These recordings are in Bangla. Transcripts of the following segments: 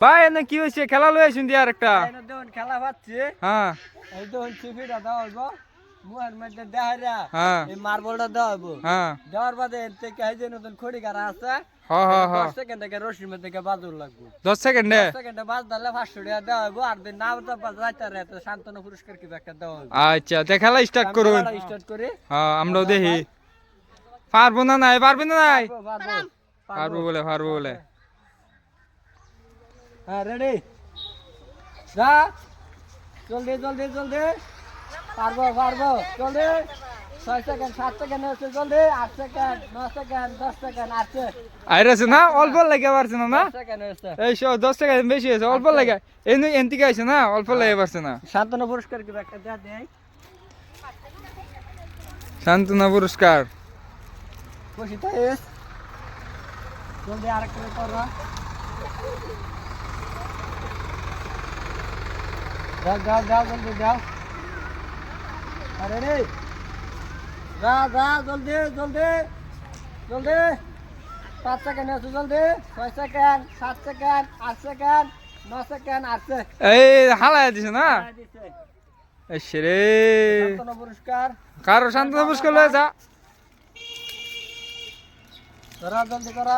ভাই এনে কি হয়েছে খেলা লই আইছুন দি আরেকটা খেলা পাচ্ছি হ্যাঁ এই তো সিফিটা দেওয়া হইব মুহের মধ্যে দেহারা হ্যাঁ এই মার্বলটা দেওয়া হইব হ্যাঁ দেওয়ার বাদে এর থেকে এই যে নতুন খড়ি কারা আছে হ্যাঁ হ্যাঁ হ্যাঁ 10 সেকেন্ড থেকে রশির মধ্যে বাজুর লাগবে 10 সেকেন্ডে 10 সেকেন্ডে বাজ দিলে 500 টাকা দেওয়া হইব আর দিন না যাইতে রাতে শান্তনু পুরস্কার কি একটা দেওয়া হইব আচ্ছা তে খেলা স্টার্ট করুন স্টার্ট করি হ্যাঁ আমরাও দেখি পারবো না নাই পারবো পারবো বলে হ্যাঁ রেডি যা জলদি জলদি জলদি পারবো জলদি 6 সেকেন্ড 7 সেকেন্ড হচ্ছে জলদি 8 সেকেন্ড 9 সেকেন্ড 10 সেকেন্ড আছে আইরাছে না অল্প লাগে পারছে না 10 সেকেন্ড হচ্ছে এই 10 সেকেন্ড বেশি হয়েছে অল্প লাগে এনে এন্তিকে আইছে না অল্প লাগে পারছে না শান্তনু পুরস্কার কি একটা দেয়া দেই শান্তনা পুরস্কার খুশি তো এস জলদি আরেকটা করো যাও জলদি যাও আরে রে যা জলদি 5 সেকেন্ড আছে জলদি 6 সেকেন্ড 7 সেকেন্ড 8 সেকেন্ড 9 সেকেন্ড আছে এই হালায় দিছে না রে শান্তনু পুরস্কার কারো শান্তনা পুরস্কার লয়ে যা ধরা জলদি করা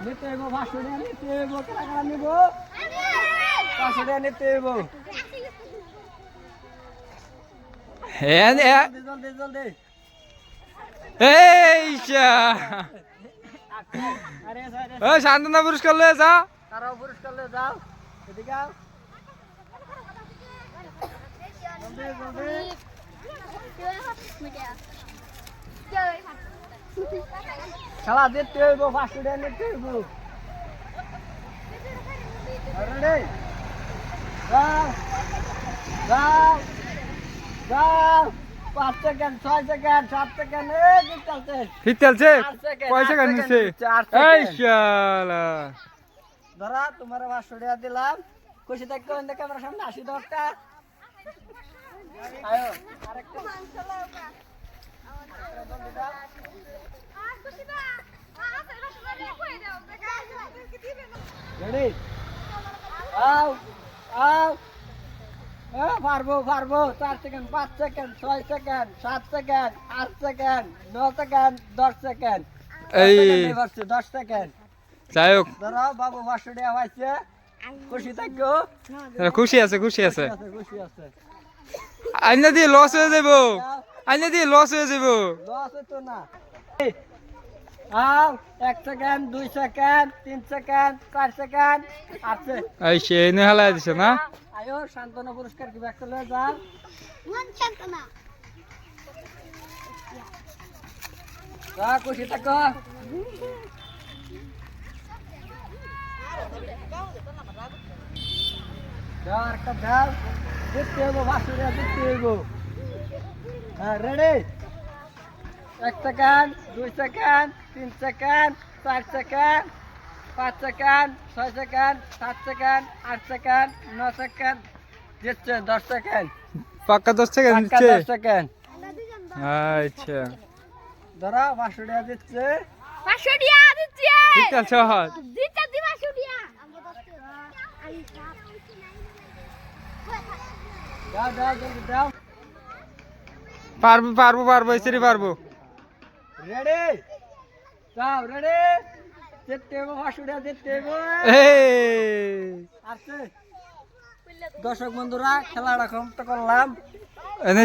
নিতে হইব 500 টাকা নিতে হইব কারা নিব 500 টাকা নিতে হইব হ্যাঁ জলদি এই আরে ও শান্তনা পুরস্কার লয়ে যা কারাও পুরস্কার লয়ে যাও এদিকে আও জলদি খেলা দিতে হইব 500 টাকা নিতে হইব রেডি যাও 5 সেকেন্ড 6 সেকেন্ড 7 সেকেন্ড এই চলছে ঠিক চলছে 8 সেকেন্ড কয় সেকেন্ড নিছে এই শালা ধরা তোমার 500 টাকা দিলাম খুশি থাকো ইন ক্যামেরার সামনে 80 দশটা আয়ো আরেকটা রেডি আও পারবো 4 second 5 second 6 second 7 second 8 second 9 second 10 second এই 10 সেকেন্ড যাই হোক ধরো বাবু 500 টাকা পাইছে খুশি থাকো খুশি আছে খুশি আছে আইনা দিয়ে লস হয়ে যাবো লস তো না আও 1 সেকেন্ড 2 সেকেন্ড 3 সেকেন্ড 4 সেকেন্ড আছে এই সে এনে হালায় দিছে না আয়ো শান্তনু পুরস্কার কি একটা লয়ে যা শান্তনা খুশি থাকো দাও একটা দাও দিতে হইব 500 টাকা দিতে হইব হ্যাঁ ready 1 second 2 second 3 second 4 second 5 second 6 second 7 second 8 second 9 second দিচ্ছে 10 সেকেন্ড পাক্কা 10 সেকেন্ড দিচ্ছে 10 সেকেন্ড আচ্ছা ধরা 500 টাকা দিচ্ছে 500 টাকা দিচ্ছে ঠিক আছে হ্যাঁ দিতে দি 500 টাকা দাও জলদি দাও পারবো এসেরি পারবো রেডি যাও রেডি যেতে হবে 500 টাকা যেতে হবে এই আছে দর্শক বন্ধুরা খেলাটা কম তো করলাম এনে